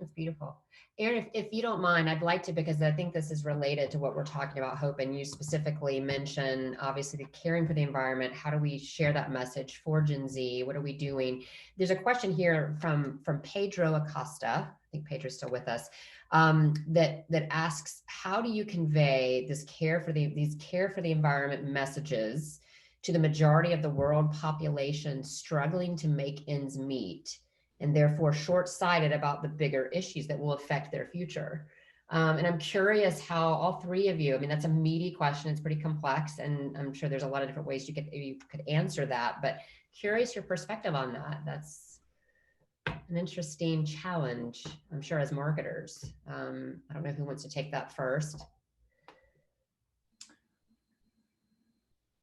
That's beautiful. Aaron, if you don't mind, I'd like to, because I think this is related to what we're talking about, Hope, and you specifically mention, obviously, the caring for the environment. How do we share that message for Gen Z? What are we doing? There's a question here from Pedro Acosta. I think Pedro's still with us. That asks, how do you convey these care for the environment messages to the majority of the world population struggling to make ends meet, and therefore short-sighted about the bigger issues that will affect their future? And I'm curious how all three of you, I mean, that's a meaty question, it's pretty complex, and I'm sure there's a lot of different ways you could answer that, but curious your perspective on that. That's an interesting challenge, I'm sure, as marketers. I don't know who wants to take that first.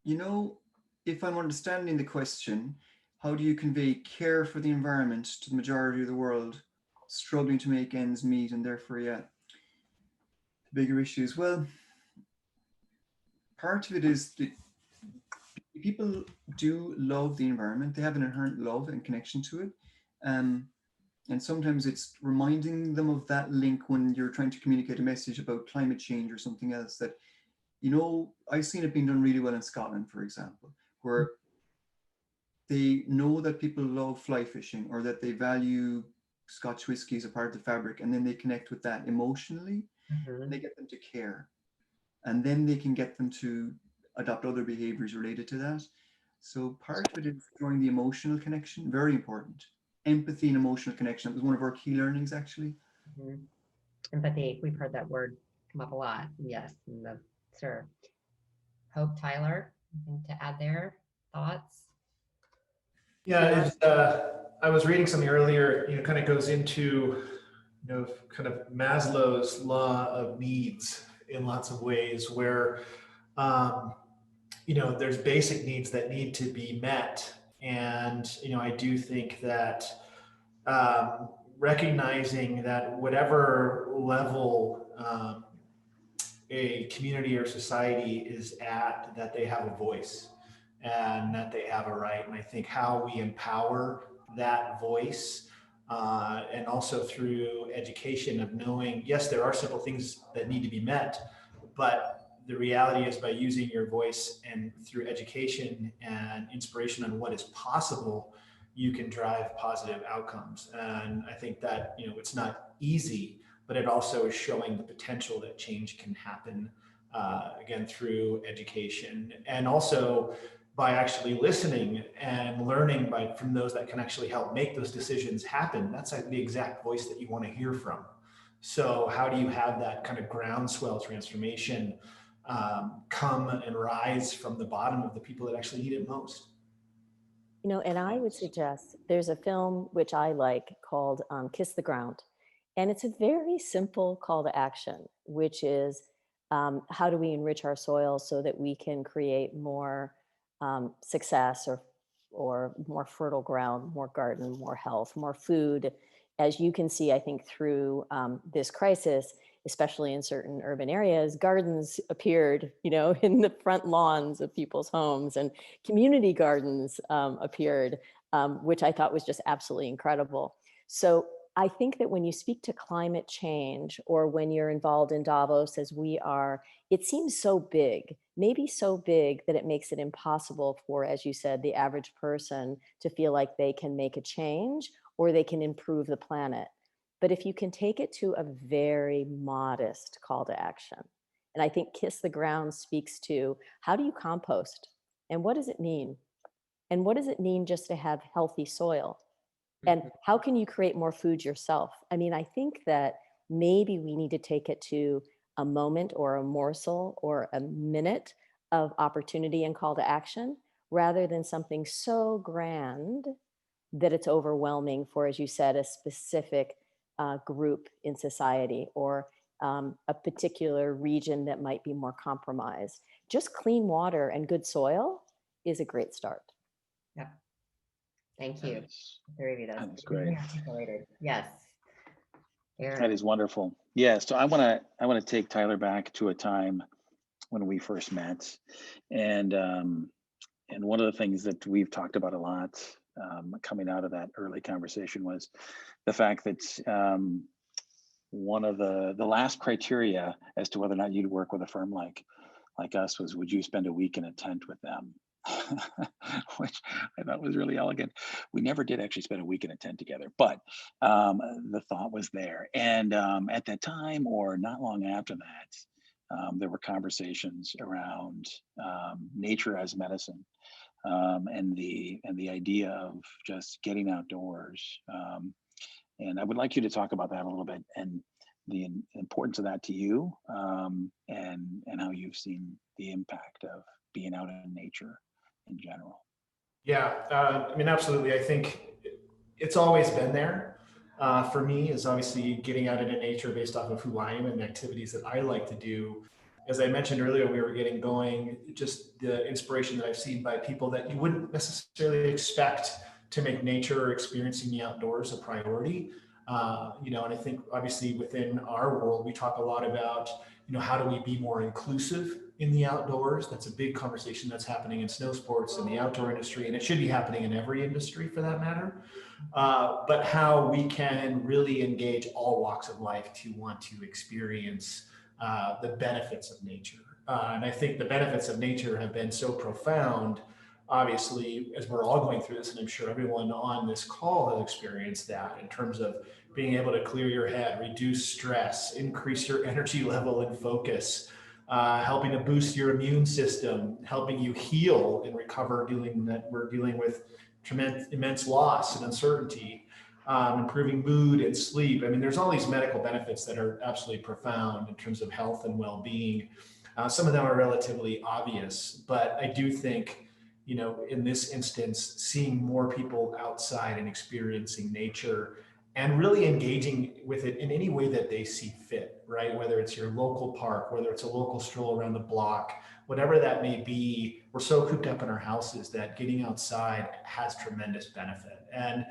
You know, if I'm understanding the question, how do you convey care for the environment to the majority of the world struggling to make ends meet, and therefore, yeah, the bigger issues? Well, part of it is that people do love the environment. They have an inherent love and connection to it. And sometimes it's reminding them of that link when you're trying to communicate a message about climate change or something else that, you know, I've seen it being done really well in Scotland, for example, where they know that people love fly fishing or that they value Scotch whiskey as a part of the fabric, and then they connect with that emotionally, and they get them to care. And then they can get them to adopt other behaviors related to that. So part of it is drawing the emotional connection, very important. Empathy and emotional connection. That was one of our key learnings, actually. Empathy, we've heard that word come up a lot. Yes, sure. Hope, Tyler, anything to add there? Thoughts? Yeah, I was reading something earlier, you know, kind of goes into, you know, kind of Maslow's law of needs in lots of ways where, you know, there's basic needs that need to be met. And, you know, I do think that recognizing that whatever level a community or society is at, that they have a voice and that they have a right. And I think how we empower that voice and also through education of knowing, yes, there are simple things that need to be met, but the reality is by using your voice and through education and inspiration on what is possible, you can drive positive outcomes. And I think that, you know, it's not easy, but it also is showing the potential that change can happen, again, through education, and also by actually listening and learning from those that can actually help make those decisions happen. That's like the exact voice that you want to hear from. So how do you have that kind of groundswell transformation come and rise from the bottom of the people that actually need it most? You know, and I would suggest there's a film which I like called Kiss the Ground. And it's a very simple call to action, which is how do we enrich our soil so that we can create more success or more fertile ground, more garden, more health, more food. As you can see, I think through this crisis, especially in certain urban areas, gardens appeared, you know, in the front lawns of people's homes, and community gardens appeared, which I thought was just absolutely incredible. So I think that when you speak to climate change, or when you're involved in Davos as we are, it seems so big, maybe so big that it makes it impossible for, as you said, the average person to feel like they can make a change or they can improve the planet. But if you can take it to a very modest call to action, and I think Kiss the Ground speaks to, how do you compost? And what does it mean? And what does it mean just to have healthy soil? And how can you create more food yourself? I mean, I think that maybe we need to take it to a moment or a morsel or a minute of opportunity and call to action, rather than something so grand that it's overwhelming for, as you said, a specific group in society or a particular region that might be more compromised. Just clean water and good soil is a great start. Yeah. Thank you. That's great. Yes. Aaron. That is wonderful. Yeah. So I want to take Tyler back to a time when we first met, and one of the things that we've talked about a lot coming out of that early conversation was the fact that one of the last criteria as to whether or not you'd work with a firm like us was, would you spend a week in a tent with them? Which I thought was really elegant. We never did actually spend a week in a tent together, but the thought was there. And at that time, or not long after that, there were conversations around nature as medicine, and the idea of just getting outdoors. And I would like you to talk about that a little bit, and the importance of that to you, and how you've seen the impact of being out in nature in general. Yeah, I mean, absolutely. I think it's always been there. For me, is obviously getting out into nature based off of who I am and the activities that I like to do. As I mentioned earlier, we were getting going, just the inspiration that I've seen by people that you wouldn't necessarily expect to make nature or experiencing the outdoors a priority. And I think obviously within our world, we talk a lot about, how do we be more inclusive in the outdoors? That's a big conversation that's happening in snow sports and the outdoor industry, and it should be happening in every industry for that matter. But how we can really engage all walks of life to want to experience the benefits of nature. And I think the benefits of nature have been so profound, obviously, as we're all going through this, and I'm sure everyone on this call has experienced that, in terms of being able to clear your head, reduce stress, increase your energy level and focus, helping to boost your immune system, helping you heal and recover, we're dealing with immense loss and uncertainty, improving mood and sleep. I mean, there's all these medical benefits that are absolutely profound in terms of health and well-being. Some of them are relatively obvious, but I do think, in this instance, seeing more people outside and experiencing nature and really engaging with it in any way that they see fit, right? Whether it's your local park, whether it's a local stroll around the block, whatever that may be, we're so cooped up in our houses that getting outside has tremendous benefit. And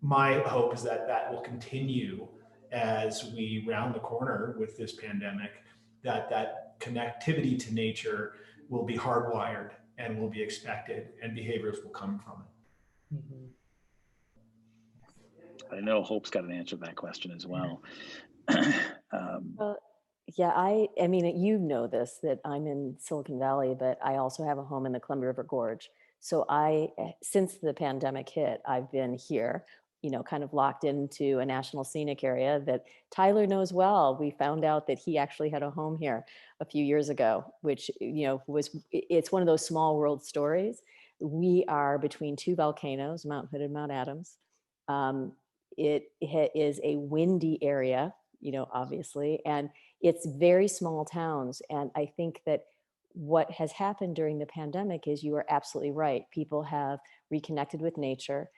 my hope is that that will continue as we round the corner with this pandemic, that connectivity to nature will be hardwired and will be expected, and behaviors will come from it. Mm-hmm. I know Hope's got an answer to that question as well. Yeah, I mean, you know this, that I'm in Silicon Valley, but I also have a home in the Columbia River Gorge. So since the pandemic hit, I've been here, kind of locked into a national scenic area that Tyler knows well. We found out that he actually had a home here a few years ago, which, it's one of those small world stories. We are between two volcanoes, Mount Hood and Mount Adams. It is a windy area, obviously, and it's very small towns. And I think that what has happened during the pandemic is, you are absolutely right. People have reconnected with nature.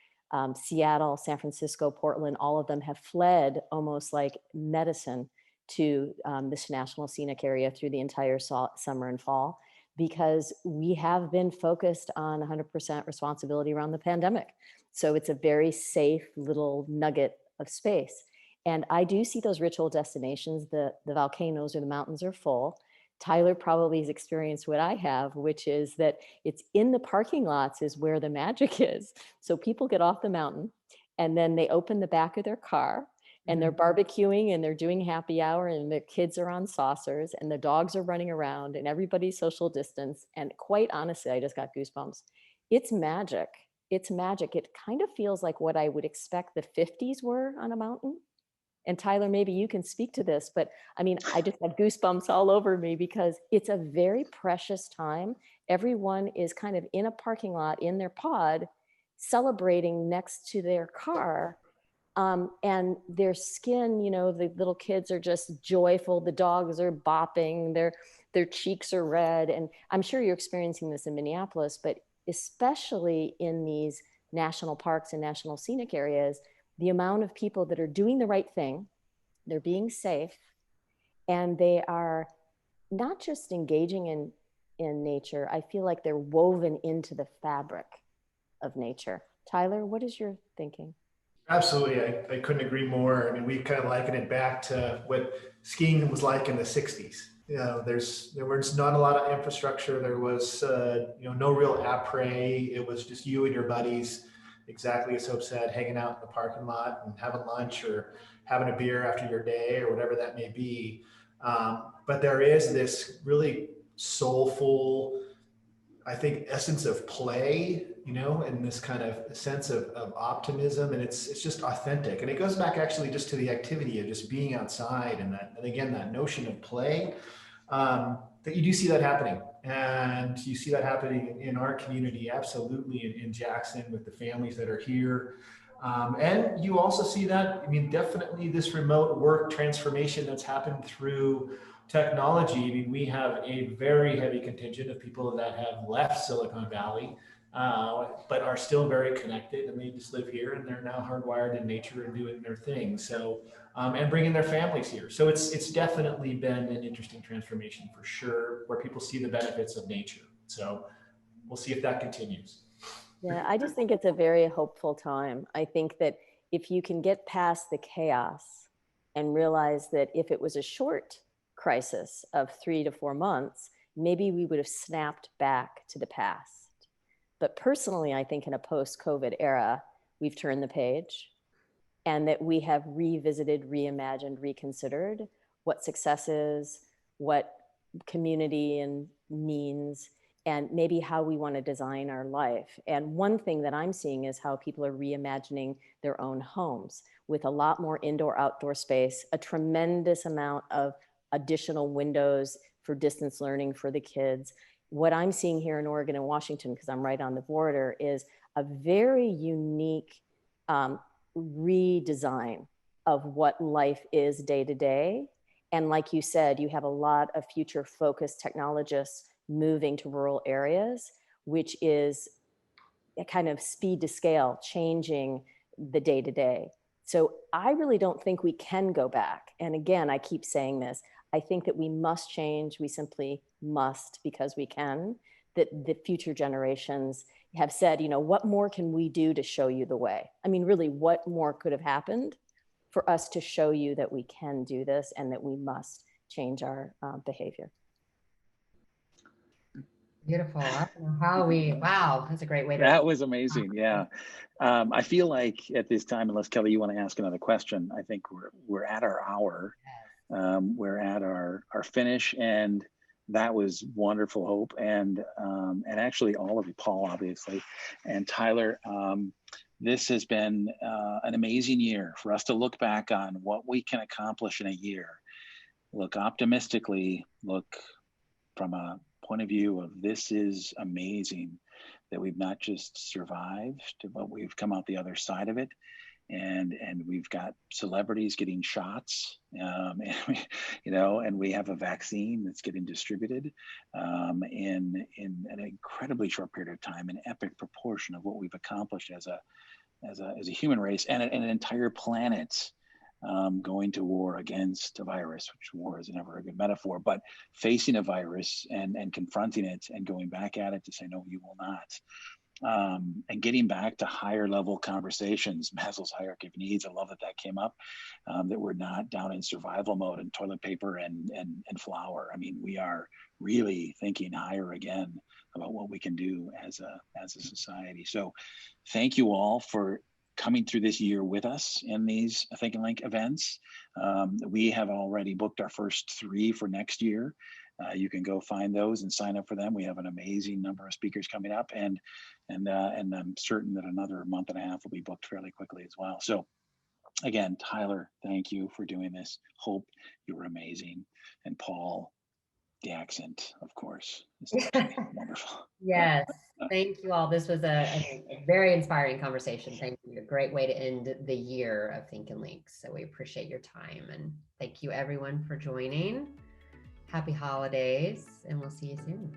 Seattle, San Francisco, Portland, all of them have fled almost like medicine to this national scenic area through the entire summer and fall, because we have been focused on 100% responsibility around the pandemic. So it's a very safe little nugget of space. And I do see those ritual destinations. The volcanoes or the mountains are full. Tyler probably has experienced what I have, which is that it's in the parking lots is where the magic is. So people get off the mountain and then they open the back of their car and they're barbecuing and they're doing happy hour and the kids are on saucers and the dogs are running around and everybody's social distance. And quite honestly, I just got goosebumps. It's magic. It's magic. It kind of feels like what I would expect the 50s were on a mountain. And Tyler, maybe you can speak to this, but I mean, I just had goosebumps all over me because it's a very precious time. Everyone is kind of in a parking lot in their pod, celebrating next to their car. And their skin, the little kids are just joyful. The dogs are bopping, their cheeks are red. And I'm sure you're experiencing this in Minneapolis, but especially in these national parks and national scenic areas, the amount of people that are doing the right thing, they're being safe, and they are not just engaging in nature. I feel like they're woven into the fabric of nature. Tyler, what is your thinking? Absolutely. I couldn't agree more. I mean, we kind of liken it back to what skiing was like in the 60s. There was not a lot of infrastructure. There was, no real après. It was just you and your buddies exactly as Hope said, hanging out in the parking lot and having lunch or having a beer after your day or whatever that may be. But there is this really soulful, I think, essence of play, and this kind of sense of optimism, and it's just authentic. And it goes back actually just to the activity of just being outside, and again, that notion of play, that you do see that happening. And you see that happening in our community, absolutely, in Jackson with the families that are here. And you also see that, definitely this remote work transformation that's happened through technology. We have a very heavy contingent of people that have left Silicon Valley, but are still very connected, and they just live here, and they're now hardwired in nature and doing their thing. So, and bringing their families here. So it's definitely been an interesting transformation for sure, where people see the benefits of nature. So we'll see if that continues. Yeah, I just think it's a very hopeful time. I think that if you can get past the chaos and realize that if it was a short crisis of 3 to 4 months, maybe we would have snapped back to the past. But personally, I think in a post-COVID era, we've turned the page, and that we have revisited, reimagined, reconsidered what success is, what community and means, and maybe how we want to design our life. And one thing that I'm seeing is how people are reimagining their own homes with a lot more indoor-outdoor space, a tremendous amount of additional windows for distance learning for the kids. What I'm seeing here in Oregon and Washington, because I'm right on the border, is a very unique redesign of what life is day to day. And like you said, you have a lot of future focused technologists moving to rural areas, which is a kind of speed to scale, changing the day to day. So I really don't think we can go back. And again, I keep saying this, I think that we must change. We simply must, because we can, that the future generations have said, what more can we do to show you the way? Really, what more could have happened for us to show you that we can do this and that we must change our behavior? Beautiful. I don't know how wow, that's a great way to. That was amazing. Yeah. I feel like at this time, unless Kelly, you want to ask another question, I think we're at our hour. We're at our finish, and that was wonderful, Hope, and actually all of you, Paul, obviously, and Tyler. This has been an amazing year for us to look back on what we can accomplish in a year. Look optimistically, look from a point of view of this is amazing that we've not just survived, but we've come out the other side of it. And we've got celebrities getting shots, and we have a vaccine that's getting distributed in an incredibly short period of time, an epic proportion of what we've accomplished as a human race, and an entire planet going to war against a virus, which war is never a good metaphor, but facing a virus and confronting it and going back at it to say, no, you will not. And getting back to higher level conversations, Maslow's hierarchy of needs. I love that came up, that we're not down in survival mode and toilet paper and flour. We are really thinking higher again about what we can do as a society. So thank you all for coming through this year with us in these Think and Link events. We have already booked our first 3 for next year. You can go find those and sign up for them. We have an amazing number of speakers coming up, and I'm certain that another month and a half will be booked fairly quickly as well. So again, Tyler, thank you for doing this. Hope, you were amazing. And Paul, the accent, of course, is wonderful. Yes, thank you all. This was a very inspiring conversation. Thank you. A great way to end the year of Think and Link. So we appreciate your time, and thank you everyone for joining. Happy holidays, and we'll see you soon.